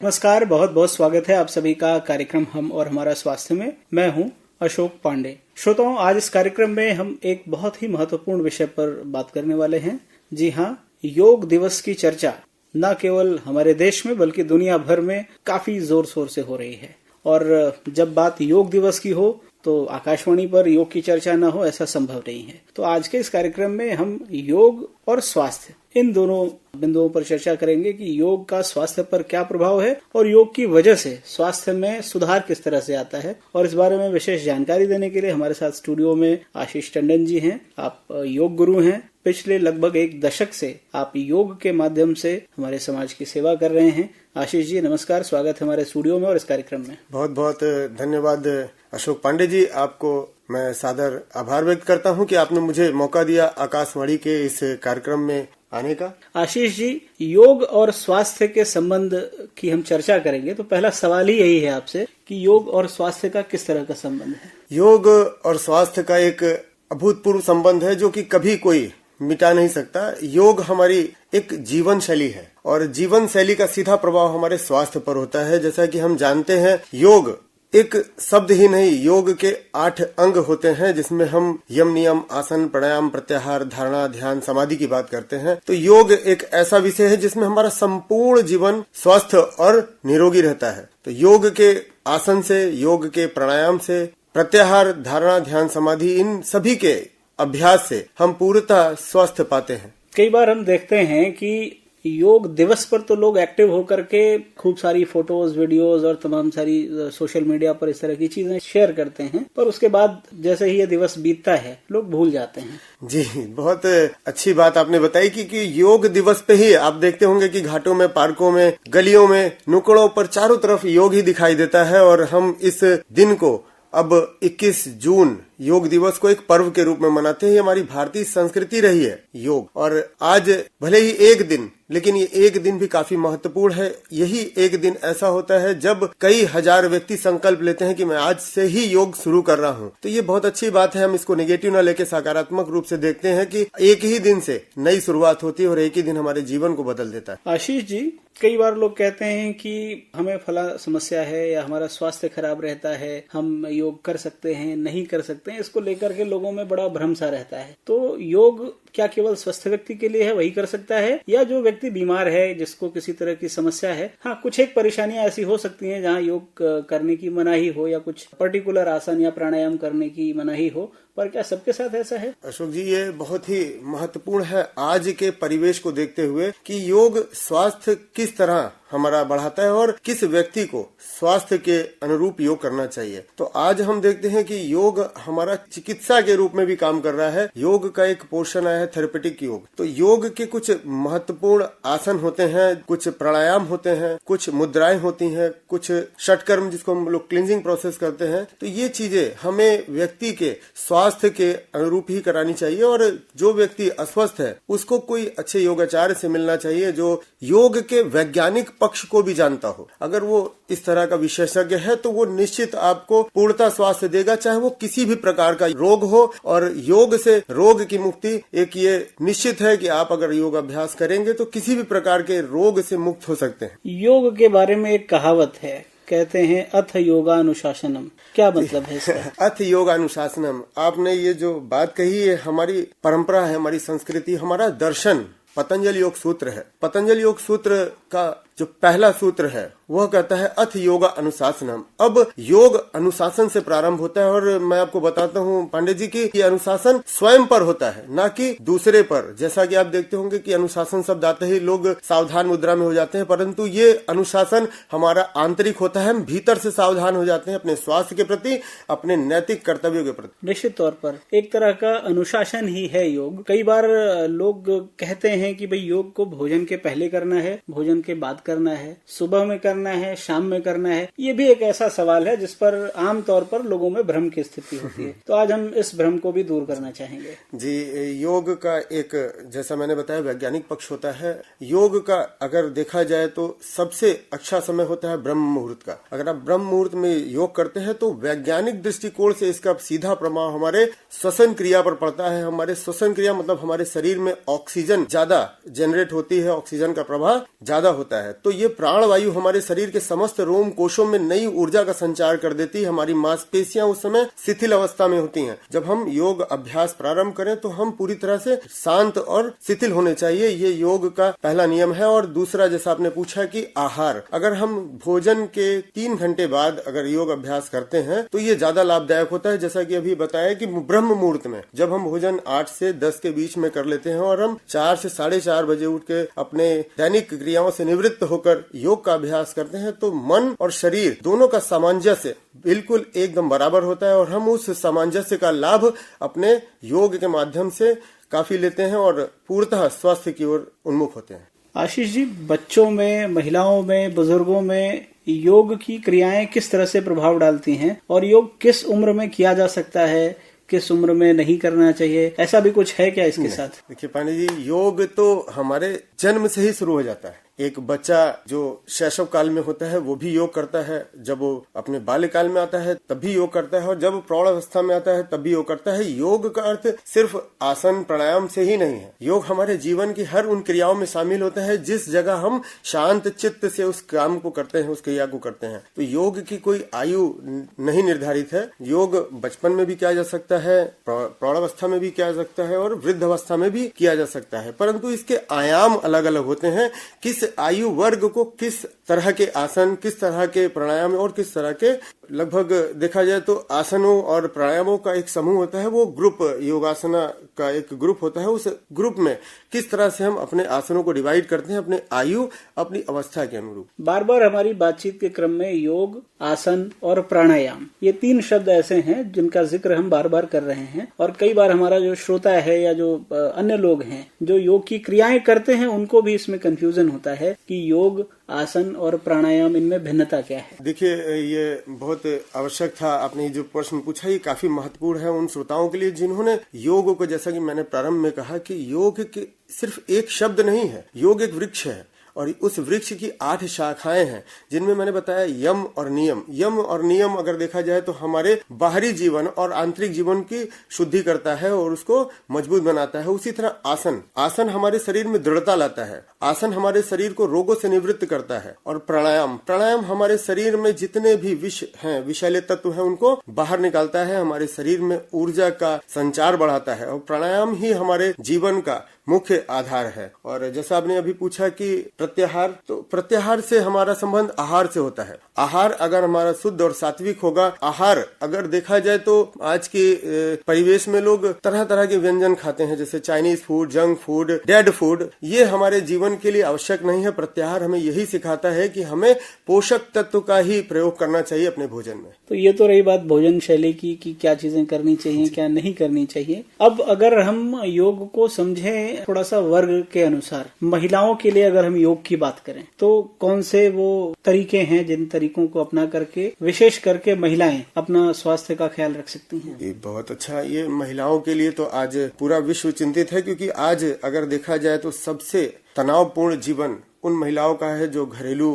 नमस्कार, बहुत बहुत स्वागत है आप सभी का कार्यक्रम हम और हमारा स्वास्थ्य में। मैं हूं अशोक पांडे। श्रोताओं, आज इस कार्यक्रम में हम एक बहुत ही महत्वपूर्ण विषय पर बात करने वाले हैं। जी हां, योग दिवस की चर्चा न केवल हमारे देश में बल्कि दुनिया भर में काफी जोर शोर से हो रही है। और जब बात योग दिवस की हो तो आकाशवाणी पर योग की चर्चा न हो, ऐसा संभव नहीं है। तो आज के इस कार्यक्रम में हम योग और स्वास्थ्य, इन दोनों बिंदुओं पर चर्चा करेंगे कि योग का स्वास्थ्य पर क्या प्रभाव है और योग की वजह से स्वास्थ्य में सुधार किस तरह से आता है। और इस बारे में विशेष जानकारी देने के लिए हमारे साथ स्टूडियो में आशीष टंडन जी हैं। आप योग गुरु हैं। पिछले लगभग एक दशक से आप योग के माध्यम से हमारे समाज की सेवा कर रहे हैं। आशीष जी, नमस्कार, स्वागत है हमारे स्टूडियो में और इस कार्यक्रम में। बहुत बहुत धन्यवाद अशोक पांडे जी, आपको मैं सादर आभार व्यक्त करता हूं कि आपने मुझे मौका दिया आकाशवाणी के इस कार्यक्रम में आने का। आशीष जी, योग और स्वास्थ्य के संबंध की हम चर्चा करेंगे तो पहला सवाल ही यही है आपसे कि योग और स्वास्थ्य का किस तरह का संबंध है। योग और स्वास्थ्य का एक अभूतपूर्व संबंध है जो कि कभी कोई मिटा नहीं सकता। योग हमारी एक जीवन शैली है और जीवन शैली का सीधा प्रभाव हमारे स्वास्थ्य पर होता है। जैसा कि हम जानते हैं, योग एक शब्द ही नहीं, योग के 8 अंग होते हैं जिसमें हम यम, नियम, आसन, प्राणायाम, प्रत्याहार, धारणा, ध्यान, समाधि की बात करते हैं। तो योग एक ऐसा विषय है जिसमें हमारा संपूर्ण जीवन स्वस्थ और निरोगी रहता है। तो योग के आसन से, योग के प्राणायाम से, प्रत्याहार, धारणा, ध्यान, समाधि, इन सभी के अभ्यास से हम पूर्णतः स्वस्थ पाते हैं। कई बार हम देखते हैं कि योग दिवस पर तो लोग एक्टिव होकर के खूब सारी फोटोज, वीडियोज और तमाम सारी सोशल मीडिया पर इस तरह की चीजें शेयर करते हैं, पर उसके बाद जैसे ही ये दिवस बीतता है लोग भूल जाते हैं। जी, बहुत अच्छी बात आपने बताई कि योग दिवस पे ही आप देखते होंगे कि घाटों में, पार्कों में, गलियों में, नुक्कड़ों पर चारों तरफ योग ही दिखाई देता है। और हम इस दिन को अब 21 जून योग दिवस को एक पर्व के रूप में मनाते हैं। ये हमारी भारतीय संस्कृति रही है योग। और आज भले ही एक दिन, लेकिन ये एक दिन भी काफी महत्वपूर्ण है। यही एक दिन ऐसा होता है जब कई हजार व्यक्ति संकल्प लेते हैं कि मैं आज से ही योग शुरू कर रहा हूँ। तो ये बहुत अच्छी बात है। हम इसको नेगेटिव न लेके सकारात्मक रूप से देखते हैं कि एक ही दिन से नई शुरुआत होती है और एक ही दिन हमारे जीवन को बदल देता है। आशीष जी, कई बार लोग कहते हैं कि हमें फला समस्या है या हमारा स्वास्थ्य खराब रहता है, हम योग कर सकते हैं, नहीं कर सकते हैं, इसको लेकर के लोगों में बड़ा भ्रम सा रहता है। तो योग क्या केवल स्वस्थ व्यक्ति के लिए है, वही कर सकता है, या जो व्यक्ति बीमार है, जिसको किसी तरह की समस्या है, हाँ कुछ एक परेशानियां ऐसी हो सकती हैं जहाँ योग करने की मनाही हो या कुछ पर्टिकुलर आसन या प्राणायाम करने की मनाही हो, पर क्या सबके साथ ऐसा है? अशोक जी, ये बहुत ही महत्वपूर्ण है आज के परिवेश को देखते हुए कि योग स्वास्थ्य किस तरह हमारा बढ़ाता है और किस व्यक्ति को स्वास्थ्य के अनुरूप योग करना चाहिए। तो आज हम देखते हैं कि योग हमारा चिकित्सा के रूप में भी काम कर रहा है। योग का एक पोर्शन आया है थेरेपेटिक योग। तो योग के कुछ महत्वपूर्ण आसन होते हैं, कुछ प्राणायाम होते हैं, कुछ मुद्राएं होती हैं, कुछ षटकर्म जिसको हम लोग क्लींजिंग प्रोसेस करते हैं। तो ये चीजें हमें व्यक्ति के स्वास्थ्य के अनुरूप ही करानी चाहिए। और जो व्यक्ति अस्वस्थ है उसको कोई अच्छे योगाचार्य से मिलना चाहिए जो योग के वैज्ञानिक पक्ष को भी जानता हो। अगर वो इस तरह का विशेषज्ञ है तो वो निश्चित आपको पूर्णतः स्वास्थ्य देगा, चाहे वो किसी भी प्रकार का रोग हो। और योग से रोग की मुक्ति एक ये निश्चित है कि आप अगर योग अभ्यास करेंगे तो किसी भी प्रकार के रोग से मुक्त हो सकते हैं। योग के बारे में एक कहावत है, कहते हैं अथ योगानुशासनम। क्या मतलब है इसका? अथ योगानुशासनम, आपने ये जो बात कही है, हमारी परंपरा है, हमारी संस्कृति, हमारा दर्शन पतंजलि योग सूत्र है। पतंजलि योग सूत्र का जो पहला सूत्र है वह कहता है अथ योगा अनुशासनम। अब योग अनुशासन से प्रारंभ होता है। और मैं आपको बताता हूँ पांडे जी की ये अनुशासन स्वयं पर होता है, ना कि दूसरे पर। जैसा कि आप देखते होंगे कि अनुशासन शब्द आते ही लोग सावधान मुद्रा में हो जाते हैं, परंतु ये अनुशासन हमारा आंतरिक होता है। हम भीतर से सावधान हो जाते हैं अपने स्वास्थ्य के प्रति, अपने नैतिक कर्तव्यों के प्रति। निश्चित तौर पर एक तरह का अनुशासन ही है योग। कई बार लोग कहते हैं कि भाई योग को भोजन के पहले करना है, भोजन के बाद करना है, सुबह में करना है, शाम में करना है। ये भी एक ऐसा सवाल है जिस पर आमतौर पर लोगों में भ्रम की स्थिति होती है। तो आज हम इस भ्रम को भी दूर करना चाहेंगे। जी, योग का एक, जैसा मैंने बताया, वैज्ञानिक पक्ष होता है। योग का अगर देखा जाए तो सबसे अच्छा समय होता है ब्रह्म मुहूर्त का। अगर आप ब्रह्म मुहूर्त में योग करते हैं तो वैज्ञानिक दृष्टिकोण से इसका सीधा प्रभाव हमारे श्वसन क्रिया पर पड़ता है। हमारे श्वसन क्रिया मतलब हमारे शरीर में ऑक्सीजन ज्यादा जनरेट होती है, ऑक्सीजन का प्रवाह ज्यादा होता है तो ये प्राण वायु हमारे शरीर के समस्त रोम कोशों में नई ऊर्जा का संचार कर देती है। हमारी मांसपेशियां उस समय शिथिल अवस्था में होती हैं। जब हम योग अभ्यास प्रारंभ करें तो हम पूरी तरह से शांत और शिथिल होने चाहिए। ये योग का पहला नियम है। और दूसरा, जैसा आपने पूछा कि आहार, अगर हम भोजन के 3 घंटे बाद अगर योग अभ्यास करते हैं तो ये ज्यादा लाभदायक होता है। जैसा कि अभी बताया कि ब्रह्म मुहूर्त में जब हम भोजन 8 से 10 के बीच में कर लेते हैं और हम 4 से 4:30 बजे उठ के अपने दैनिक क्रियाओं से निवृत्त होकर योग का अभ्यास करते हैं तो मन और शरीर दोनों का सामंजस्य बिल्कुल एकदम बराबर होता है और हम उस सामंजस्य का लाभ अपने योग के माध्यम से काफी लेते हैं और पूर्णतः स्वास्थ्य की ओर उन्मुख होते हैं। आशीष जी, बच्चों में, महिलाओं में, बुजुर्गों में योग की क्रियाएं किस तरह से प्रभाव डालती हैं और योग किस उम्र में किया जा सकता है, किस उम्र में नहीं करना चाहिए, ऐसा भी कुछ है क्या इसके साथ? देखिए पांडे जी, योग तो हमारे जन्म से ही शुरू हो जाता है। एक बच्चा जो शैशव काल में होता है वो भी योग करता है, जब वो अपने बाल्यकाल में आता है तब भी योग करता है और जब प्रौढ़ अवस्था में आता है तब भी योग करता है। योग का अर्थ सिर्फ आसन प्राणायाम से ही नहीं है। योग हमारे जीवन की हर उन क्रियाओं में शामिल होता है जिस जगह हम शांत चित्त से उस काम को करते हैं, उस क्रिया को करते हैं। तो योग की कोई आयु नहीं निर्धारित है। योग बचपन में भी किया जा सकता है, प्रौढ़ अवस्था में भी किया जा सकता है और वृद्ध अवस्था में भी किया जा सकता है, परंतु इसके आयाम अलग अलग होते हैं। किस आयु वर्ग को किस तरह के आसन, किस तरह के प्राणायाम और किस तरह के, लगभग देखा जाए तो आसनों और प्राणायामों का एक समूह होता है, वो ग्रुप, योगासना का एक ग्रुप होता है। उस ग्रुप में किस तरह से हम अपने आसनों को डिवाइड करते हैं अपने आयु, अपनी अवस्था के अनुरूप। बार बार हमारी बातचीत के क्रम में योग, आसन और प्राणायाम, ये 3 शब्द ऐसे हैं जिनका जिक्र हम बार बार कर रहे हैं और कई बार हमारा जो श्रोता है या जो अन्य लोग हैं जो योग की क्रियाएं करते हैं उनको भी इसमें कंफ्यूजन होता है कि योग, आसन और प्राणायाम, इनमें भिन्नता क्या है? देखिए, ये बहुत आवश्यक था। आपने जो प्रश्न पूछा ये काफी महत्वपूर्ण है उन श्रोताओं के लिए जिन्होंने योग को, जैसा कि मैंने प्रारंभ में कहा कि योग सिर्फ एक शब्द नहीं है, योग एक वृक्ष है और उस वृक्ष की 8 शाखाएं हैं जिनमें मैंने बताया यम और नियम। यम और नियम अगर देखा जाए तो हमारे बाहरी जीवन और आंतरिक जीवन की शुद्धि करता है और उसको मजबूत बनाता है। उसी तरह आसन, आसन हमारे शरीर में दृढ़ता लाता है, आसन हमारे शरीर को रोगों से निवृत्त करता है। और प्राणायाम, प्राणायाम हमारे शरीर में जितने भी विष हैं, विषैले तत्व हैं, उनको बाहर निकालता है, हमारे शरीर में ऊर्जा का संचार बढ़ाता है और प्राणायाम ही हमारे जीवन का मुख्य आधार है। और जैसा आपने अभी पूछा कि प्रत्याहार, तो प्रत्याहार से हमारा संबंध आहार से होता है। आहार अगर हमारा शुद्ध और सात्विक होगा, आहार अगर देखा जाए तो आज के परिवेश में लोग तरह तरह के व्यंजन खाते हैं, जैसे Chinese food, junk food, dead food, ये हमारे जीवन के लिए आवश्यक नहीं है। प्रत्याहार हमें यही सिखाता है कि हमें पोषक तत्व का ही प्रयोग करना चाहिए अपने भोजन में। तो ये तो रही बात भोजन शैली की कि क्या चीजें करनी चाहिए, क्या नहीं करनी चाहिए। अब अगर हम योग को समझें थोड़ा सा वर्ग के अनुसार, महिलाओं के लिए अगर हम योग की बात करें तो कौन से वो तरीके हैं जिन तरीकों को अपना करके विशेष करके महिलाएं अपना स्वास्थ्य का ख्याल रख सकती हैं? ये बहुत अच्छा, ये महिलाओं के लिए तो आज पूरा विश्व चिंतित है, क्योंकि आज अगर देखा जाए तो सबसे तनावपूर्ण जीवन उन महिलाओं का है जो घरेलू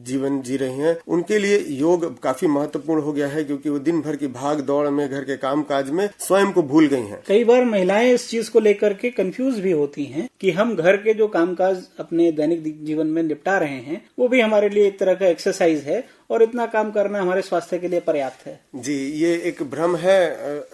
जीवन जी रही हैं। उनके लिए योग काफी महत्वपूर्ण हो गया है, क्योंकि वो दिन भर की भाग दौड़ में, घर के काम काज में स्वयं को भूल गई हैं। कई बार महिलाएं इस चीज को लेकर के कंफ्यूज भी होती हैं कि हम घर के जो कामकाज अपने दैनिक जीवन में निपटा रहे हैं वो भी हमारे लिए एक तरह का एक्सरसाइज है और इतना काम करना हमारे स्वास्थ्य के लिए पर्याप्त है। जी, ये एक भ्रम है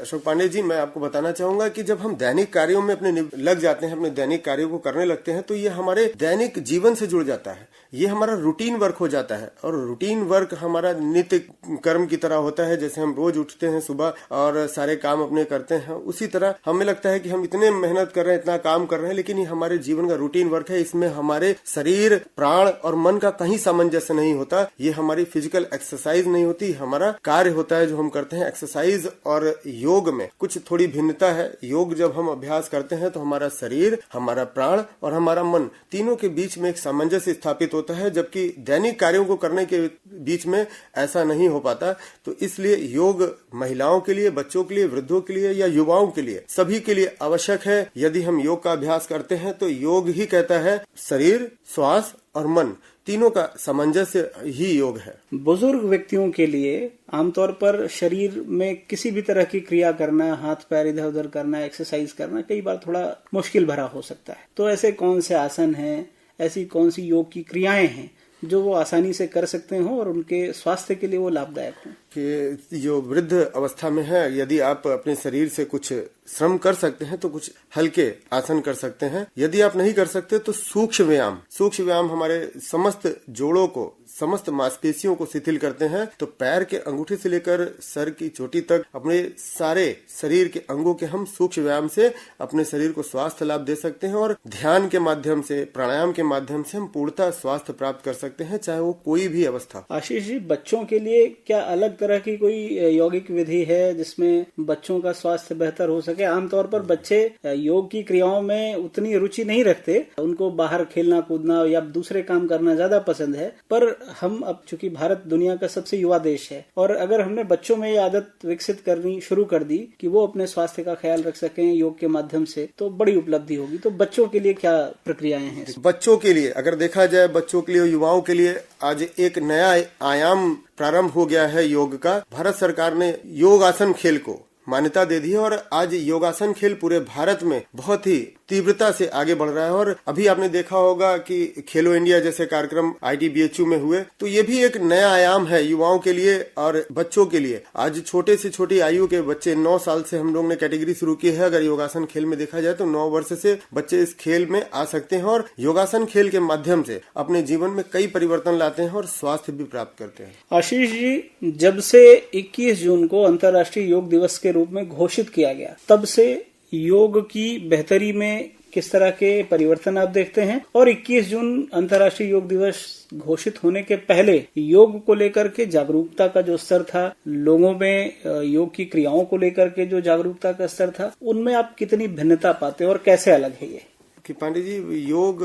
अशोक पांडे जी। मैं आपको बताना चाहूंगा कि जब हम दैनिक कार्यों में अपने लग जाते हैं, अपने दैनिक कार्यों को करने लगते हैं, तो ये हमारे दैनिक जीवन से जुड़ जाता है। ये हमारा रूटीन वर्क हो जाता है और रूटीन वर्क हमारा नित्य कर्म की तरह होता है। जैसे हम रोज उठते हैं सुबह और सारे काम अपने करते हैं, उसी तरह हमें लगता है कि हम इतने मेहनत कर रहे हैं, इतना काम कर रहे हैं, लेकिन ये हमारे जीवन का रूटीन वर्क है। इसमें हमारे शरीर, प्राण और मन का कहीं सामंजस्य नहीं होता। ये हमारी फिजिकल एक्सरसाइज नहीं होती, हमारा कार्य होता है जो हम करते हैं। एक्सरसाइज और योग में कुछ थोड़ी भिन्नता है। योग जब हम अभ्यास करते हैं तो हमारा शरीर, हमारा प्राण और हमारा मन तीनों के बीच में एक सामंजस्य स्थापित होता है, जबकि दैनिक कार्यों को करने के बीच में ऐसा नहीं हो पाता। तो इसलिए योग महिलाओं के लिए, बच्चों के लिए, वृद्धों के लिए या युवाओं के लिए, सभी के लिए आवश्यक है। यदि हम योग का अभ्यास करते हैं तो योग ही कहता है शरीर, श्वास और मन तीनों का सामंजस्य ही योग है। बुजुर्ग व्यक्तियों के लिए आमतौर पर शरीर में किसी भी तरह की क्रिया करना, हाथ पैर इधर उधर करना, एक्सरसाइज करना कई बार थोड़ा मुश्किल भरा हो सकता है। तो ऐसे कौन से आसन हैं, ऐसी कौन सी योग की क्रियाएं हैं जो वो आसानी से कर सकते हो और उनके स्वास्थ्य के लिए वो लाभदायक हो? कि जो वृद्ध अवस्था में है, यदि आप अपने शरीर से कुछ श्रम कर सकते हैं तो कुछ हल्के आसन कर सकते हैं। यदि आप नहीं कर सकते तो सूक्ष्म व्यायाम हमारे समस्त जोड़ों को, समस्त मांसपेशियों को शिथिल करते हैं। तो पैर के अंगूठे से लेकर सर की चोटी तक अपने सारे शरीर के अंगों के हम सूक्ष्म व्यायाम से अपने शरीर को स्वास्थ्य लाभ दे सकते हैं और ध्यान के माध्यम से, प्राणायाम के माध्यम से हम पूर्णतः स्वास्थ्य प्राप्त कर सकते हैं, चाहे वो कोई भी अवस्था। आशीष जी, बच्चों के लिए क्या अलग तरह की कोई यौगिक विधि है जिसमें बच्चों का स्वास्थ्य बेहतर हो सके? आमतौर पर बच्चे योग की क्रियाओं में उतनी रुचि नहीं रखते, उनको बाहर खेलना कूदना या दूसरे काम करना ज्यादा पसंद है। पर हम अब चूंकि भारत दुनिया का सबसे युवा देश है और अगर हमने बच्चों में ये आदत विकसित करनी शुरू कर दी कि वो अपने स्वास्थ्य का ख्याल रख सकें योग के माध्यम से, तो बड़ी उपलब्धि होगी। तो बच्चों के लिए क्या प्रक्रियाएं हैं? बच्चों के लिए अगर देखा जाए, बच्चों के लिए, युवाओं के लिए आज एक नया आयाम प्रारंभ हो गया है योग का। भारत सरकार ने योगासन खेल को मान्यता दे दी है और आज योगासन खेल पूरे भारत में बहुत ही तीव्रता से आगे बढ़ रहा है। और अभी आपने देखा होगा कि खेलो इंडिया जैसे कार्यक्रम ITBHU में हुए, तो ये भी एक नया आयाम है युवाओं के लिए और बच्चों के लिए। आज छोटे से छोटी आयु के बच्चे, 9 साल से हम लोग ने कैटेगरी शुरू की है। अगर योगासन खेल में देखा जाए तो 9 वर्ष से बच्चे इस खेल में आ सकते हैं और योगासन खेल के माध्यम से अपने जीवन में कई परिवर्तन लाते हैं और स्वास्थ्य भी प्राप्त करते हैं। आशीष जी, जब से 21 जून को अंतर्राष्ट्रीय योग दिवस के रूप में घोषित किया गया, तब से योग की बेहतरी में किस तरह के परिवर्तन आप देखते हैं? और 21 जून अंतर्राष्ट्रीय योग दिवस घोषित होने के पहले योग को लेकर के जागरूकता का जो स्तर था, लोगों में योग की क्रियाओं को लेकर के जो जागरूकता का स्तर था, उनमें आप कितनी भिन्नता पाते हैं और कैसे अलग है ये? कि पांडे जी, योग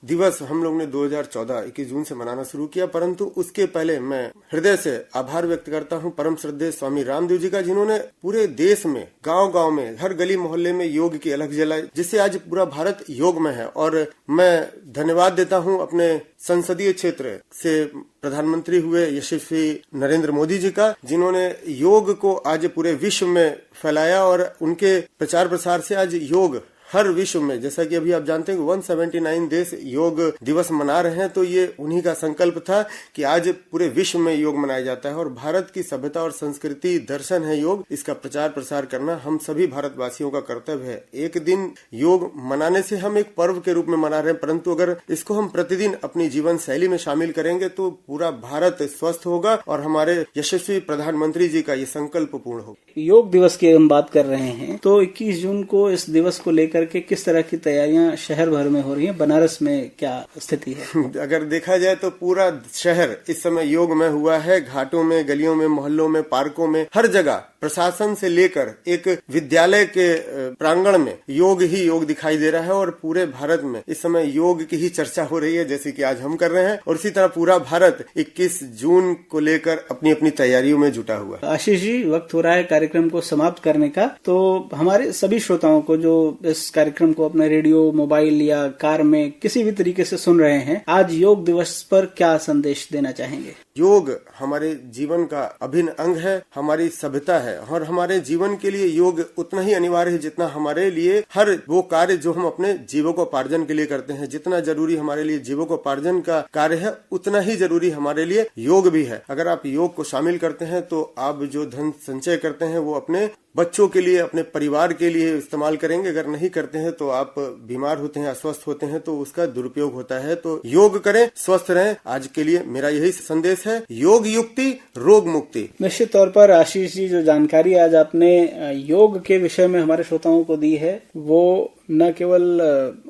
दिवस हम लोग ने 2014 21 जून से मनाना शुरू किया, परंतु उसके पहले मैं हृदय से आभार व्यक्त करता हूं परम श्रद्धेय स्वामी रामदेव जी का, जिन्होंने पूरे देश में, गांव-गांव में, हर गली मोहल्ले में योग की अलग जलाई, जिससे आज पूरा भारत योग में है। और मैं धन्यवाद देता हूं अपने संसदीय क्षेत्र से प्रधानमंत्री हुए यशस्वी नरेंद्र मोदी जी का, जिन्होंने योग को आज पूरे विश्व में फैलाया और उनके प्रचार प्रसार से आज योग हर विश्व में, जैसा कि अभी आप जानते हैं 179 देश योग दिवस मना रहे हैं, तो ये उन्हीं का संकल्प था कि आज पूरे विश्व में योग मनाया जाता है। और भारत की सभ्यता और संस्कृति, दर्शन है योग, इसका प्रचार प्रसार करना हम सभी भारतवासियों का कर्तव्य है। एक दिन योग मनाने से हम एक पर्व के रूप में मना रहे हैं, परंतु अगर इसको हम प्रतिदिन अपनी जीवन शैली में शामिल करेंगे तो पूरा भारत स्वस्थ होगा और हमारे यशस्वी प्रधानमंत्री जी का ये संकल्प पूर्ण होगा। योग दिवस की हम बात कर रहे हैं, तो 21 जून को इस दिवस को लेकर के किस तरह की तैयारियां शहर भर में हो रही हैं? बनारस में क्या स्थिति है? अगर देखा जाए तो पूरा शहर इस समय योग में हुआ है। घाटों में, गलियों में, मोहल्लों में, पार्कों में, हर जगह प्रशासन से लेकर एक विद्यालय के प्रांगण में योग ही योग दिखाई दे रहा है और पूरे भारत में इस समय योग की ही चर्चा हो रही है, जैसे कि आज हम कर रहे हैं। और इसी तरह पूरा भारत 21 जून को लेकर अपनी अपनी तैयारियों में जुटा हुआ है। आशीष जी, वक्त हो रहा है कार्यक्रम को समाप्त करने का, तो हमारे सभी श्रोताओं को जो इस कार्यक्रम को अपने रेडियो, मोबाइल या कार में किसी भी तरीके से सुन रहे हैं, आज योग दिवस पर क्या संदेश देना चाहेंगे? योग हमारे जीवन का अभिन्न अंग है, हमारी सभ्यता है और हमारे जीवन के लिए योग उतना ही अनिवार्य है जितना हमारे लिए हर वो कार्य जो हम अपने जीविकोपार्जन के लिए करते हैं। जितना जरूरी हमारे लिए जीविकोपार्जन का कार्य है, उतना ही जरूरी हमारे लिए योग भी है। अगर आप योग को शामिल करते हैं तो आप जो धन संचय करते हैं वो अपने बच्चों के लिए, अपने परिवार के लिए इस्तेमाल करेंगे। अगर नहीं करते हैं तो आप बीमार होते हैं, अस्वस्थ होते हैं, तो उसका दुरुपयोग होता है। तो योग करें, स्वस्थ रहें। आज के लिए मेरा यही संदेश है, योग युक्ति, रोग मुक्ति। निश्चित तौर पर आशीष जी, जो जानकारी आज आपने योग के विषय में हमारे श्रोताओं को दी है, वो न केवल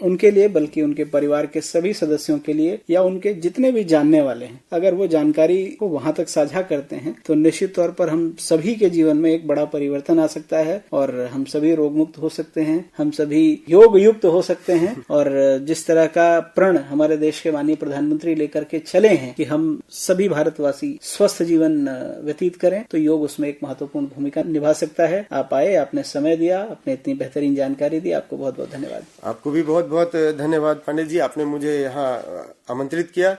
उनके लिए बल्कि उनके परिवार के सभी सदस्यों के लिए या उनके जितने भी जानने वाले हैं, अगर वो जानकारी को वहां तक साझा करते हैं तो निश्चित तौर पर हम सभी के जीवन में एक बड़ा परिवर्तन आ सकता है और हम सभी रोग मुक्त हो सकते हैं, हम सभी योग युक्त हो सकते हैं। और जिस तरह का प्रण हमारे देश के माननीय प्रधानमंत्री लेकर के चले हैं कि हम सभी भारतवासी स्वस्थ जीवन व्यतीत करें, तो योग उसमें एक महत्वपूर्ण भूमिका निभा सकता है। आप आए, आपने समय दिया, आपने इतनी बेहतरीन जानकारी दी, आपको बहुत बहुत धन्यवाद। आपको भी बहुत बहुत धन्यवाद पंडित जी, आपने मुझे यहाँ आमंत्रित किया।